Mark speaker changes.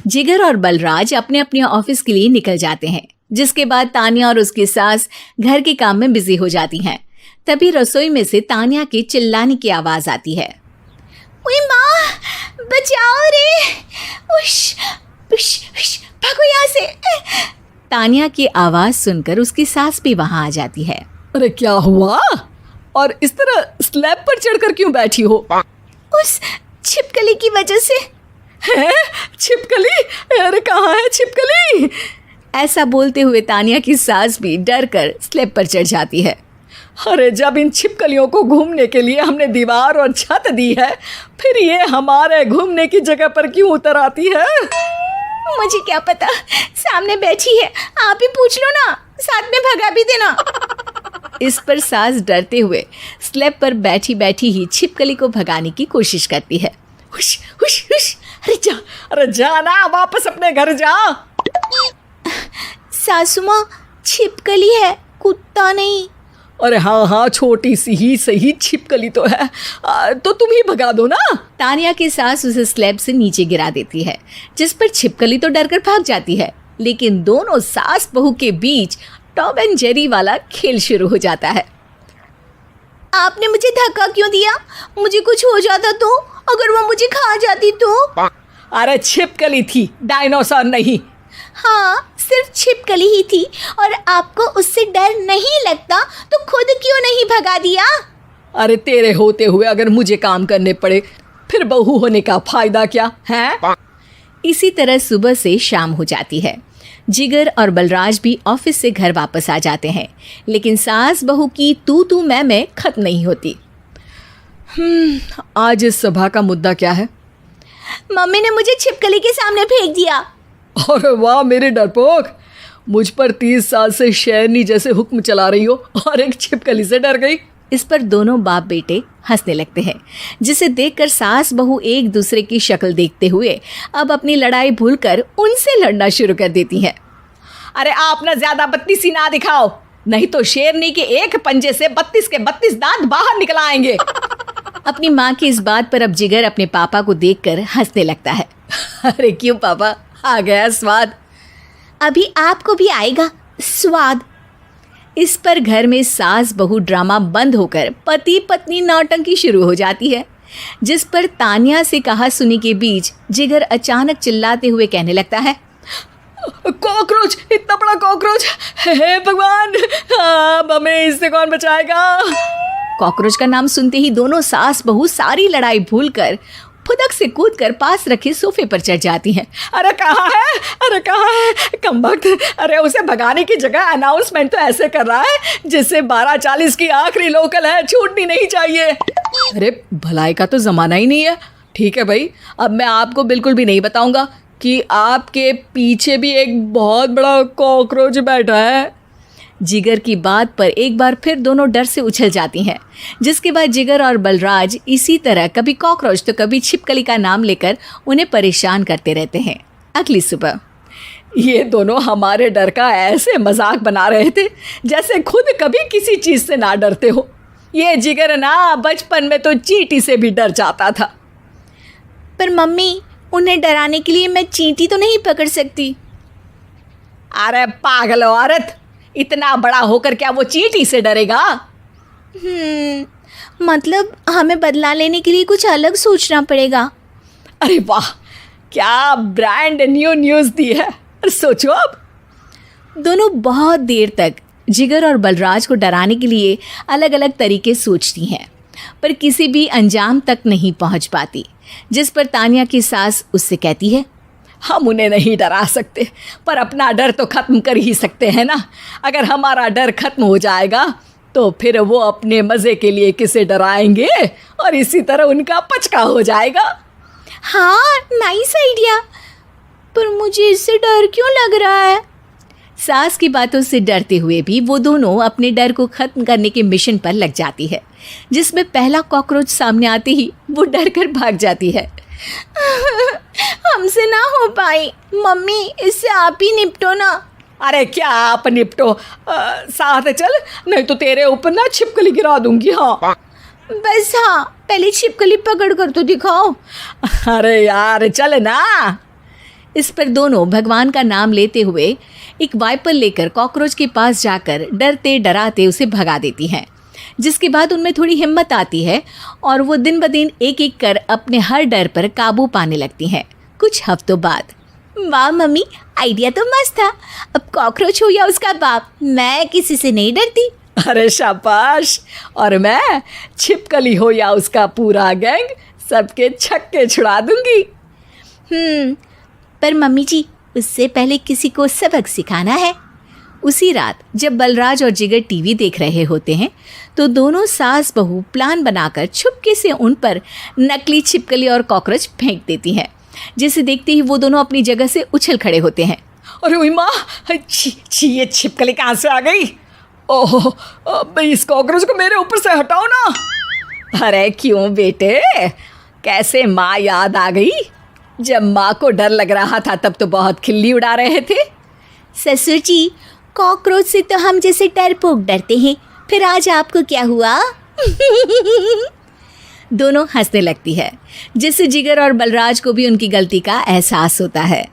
Speaker 1: जिगर और बलराज अपने अपने ऑफिस के लिए निकल जाते हैं, जिसके बाद तान्या और उसकी सास घर के काम में बिजी हो जाती हैं। तभी रसोई में से तान्या के चिल्लाने की आवाज आती है। ओए माँ, बचाओ रे, उश, उश, उश, भागो यहाँ से। तान्या की आवाज सुनकर उसकी सास भी वहां आ जाती है।
Speaker 2: अरे क्या हुआ? और इस तरह स्लैब पर चढ़कर क्यों बैठी हो?
Speaker 1: उस छिपकली की वजह से।
Speaker 2: है? छिपकली? अरे कहाँ है छिपकली?
Speaker 1: ऐसा बोलते हुए तान्या की सास भी डर कर स्लैब पर चढ़ जाती है।
Speaker 2: अरे जब इन छिपकलियों को घूमने के लिए हमने दीवार और छत दी है, फिर ये हमारे घूमने की जगह पर क्यों उतर आती है?
Speaker 1: मुझे क्या पता, सामने बैठी है, आप ही पूछ लो ना, साथ में भगा भी देना। इस पर सास डरते हुए स्लैब पर बैठी बैठी ही छिपकली को भगाने की कोशिश करती है।
Speaker 2: हुश, हुश, हुश, अरे जा ना, वापस अपने घर जा।
Speaker 1: सासू माँ, छिपकली है, कुत्ता नहीं।
Speaker 2: अरे हाँ, छोटी सी ही सही छिपकली तो है, तो तुम ही भगा दो ना।
Speaker 1: तान्या की सास उसे स्लैब से नीचे गिरा देती है, जिस पर छिपकली तो डरकर भाग जाती है, लेकिन दोनों सास बहू के बीच टॉम एंड जेरी वाला खेल शुरू हो जाता है। आपने मुझे धक्का क्यों दिया? मुझे कुछ हो जाता तो? अगर वो मुझे खा जाती तो?
Speaker 2: अरे छिपकली थी, डायनासोर नहीं।
Speaker 1: हाँ, सिर्फ छिपकली ही थी, और आपको उससे डर नहीं लगता तो खुद क्यों नहीं भगा दिया?
Speaker 2: अरे तेरे होते हुए अगर मुझे काम करने पड़े, फिर बहू होने का फायदा क्या है?
Speaker 1: इसी तरह सुबह से शाम हो जाती है। जिगर और बलराज भी ऑफिस से घर वापस आ जाते हैं, लेकिन सास बहू की तू मैं खत्म नहीं होती।
Speaker 2: आज इस सभा का मुद्दा क्या है?
Speaker 1: मम्मी ने मुझे छिपकली के सामने फेंक दिया।
Speaker 2: अरे वाह मेरे डरपोक, मुझ पर 30 साल से शेरनी जैसे हुक्म चला रही हो और एक छिपकली से डर गई।
Speaker 1: इस पर दोनों बाप बेटे हंसने लगते हैं, जिसे देखकर सास बहू एक दूसरे की शक्ल देखते हुए अब अपनी लड़ाई भूलकर उनसे लड़ना शुरू कर देती हैं।
Speaker 2: अरे आप ना ज्यादा बत्तीसी ना दिखाओ, नहीं तो शेरनी के एक पंजे से 32 के 32 दांत बाहर निकल आएंगे।
Speaker 1: अपनी माँ की इस बात पर अब जिगर अपने पापा को देखकर हंसने लगता है।
Speaker 2: अरे क्यों पापा, आ गया स्वाद।
Speaker 1: अभी आपको भी आएगा स्वाद। इस पर घर में सास बहू ड्रामा बंद होकर पति पत्नी नौटंकी शुरू हो जाती है, जिस पर तान्या से कहा सुनी के बीच जिगर अचानक चिल्लाते हुए कहने लगता है।
Speaker 2: कॉकरोच, इतना बड़ा कॉकरोच, हे भगवान, अब हमें इससे कौन बचाएगा?
Speaker 1: कॉकरोच का नाम सुनते ही दोनों सास बहू सारी लड़ाई भूलकर फुदक से कूदकर पास रखे सोफे पर चढ़ जाती हैं।
Speaker 2: अरे कहाँ है, अरे कहाँ है कमबख्त? अरे उसे भगाने की जगह अनाउंसमेंट तो ऐसे कर रहा है जिससे 12:40 की आखिरी लोकल है, छूटनी नहीं चाहिए। अरे भलाई का तो ज़माना ही नहीं है। ठीक है भाई, अब मैं आपको बिल्कुल भी नहीं बताऊंगा कि आपके पीछे भी एक बहुत बड़ा कॉकरोच बैठा है।
Speaker 1: जिगर की बात पर एक बार फिर दोनों डर से उछल जाती हैं, जिसके बाद जिगर और बलराज इसी तरह कभी कॉकरोच तो कभी छिपकली का नाम लेकर उन्हें परेशान करते रहते हैं। अगली सुबह
Speaker 2: ये दोनों हमारे डर का ऐसे मजाक बना रहे थे जैसे खुद कभी किसी चीज़ से ना डरते हो। ये जिगर ना बचपन में तो चींटी से भी डर जाता था।
Speaker 1: पर मम्मी, उन्हें डराने के लिए मैं चींटी तो नहीं पकड़ सकती।
Speaker 2: अरे पागल औरत, इतना बड़ा होकर क्या वो चींटी से डरेगा?
Speaker 1: मतलब हमें बदला लेने के लिए कुछ अलग सोचना पड़ेगा।
Speaker 2: अरे वाह, क्या ब्रांड न्यू न्यूज़ दी है। सोचो अब।
Speaker 1: दोनों बहुत देर तक जिगर और बलराज को डराने के लिए अलग अलग तरीके सोचती हैं, पर किसी भी अंजाम तक नहीं पहुंच पाती, जिस पर तान्या की सास उससे कहती है।
Speaker 2: हम उन्हें नहीं डरा सकते, पर अपना डर तो ख़त्म कर ही सकते हैं ना। अगर हमारा डर ख़त्म हो जाएगा तो फिर वो अपने मज़े के लिए किसे डराएंगे और इसी तरह उनका पचका हो जाएगा।
Speaker 1: हाँ, नाइस आइडिया, पर मुझे इससे डर क्यों लग रहा है? सास की बातों से डरते हुए भी वो दोनों अपने डर को ख़त्म करने के मिशन पर लग जाती है, जिसमें पहला कॉकरोच सामने आते ही वो डर कर भाग जाती है। हमसे ना हो पाई मम्मी, इससे आप ही निपटो ना।
Speaker 2: अरे क्या आप निपटो, साथ चल, नहीं तो तेरे ऊपर ना छिपकली गिरा दूंगी। हाँ
Speaker 1: बस, हाँ पहले छिपकली पकड़ कर तो दिखाओ।
Speaker 2: अरे यार चल ना।
Speaker 1: इस पर दोनों भगवान का नाम लेते हुए एक वाइपर लेकर कॉकरोच के पास जाकर डरते डराते उसे भगा देती हैं, जिसके बाद उनमें थोड़ी हिम्मत आती है और वो दिन ब दिन एक एक कर अपने हर डर पर काबू पाने लगती हैं। कुछ हफ्तों बाद, वाह मम्मी, आइडिया तो मस्त था। अब कॉकरोच हो या उसका बाप, मैं किसी से नहीं डरती।
Speaker 2: अरे शाबाश। और मैं छिपकली हो या उसका पूरा गैंग, सबके छक्के छुड़ा दूंगी।
Speaker 1: पर मम्मी जी, उससे पहले किसी को सबक सिखाना है। उसी रात जब बलराज और जिगर टीवी देख रहे होते हैं तो दोनों सास बहू प्लान बनाकर छुपके से उन पर नकली छिपकली और कॉकरोच फेंक देती हैं, जिसे देखते ही वो दोनों अपनी जगह से उछल खड़े होते हैं।
Speaker 2: अरे ओई माँ, छी, ये छिपकली कहाँ से आ गई? ओह, अब इस कॉकरोच को मेरे ऊपर से हटाओ ना। अरे क्यों बेटे, कैसे माँ याद आ गई? जब माँ को डर लग रहा था तब तो बहुत खिल्ली उड़ा रहे थे।
Speaker 1: ससुर जी, कॉकरोच से तो हम जैसे डरपोक डरते हैं, फिर आज आपको क्या हुआ? दोनों हंसने लगती है, जिससे जिगर और बलराज को भी उनकी गलती का एहसास होता है।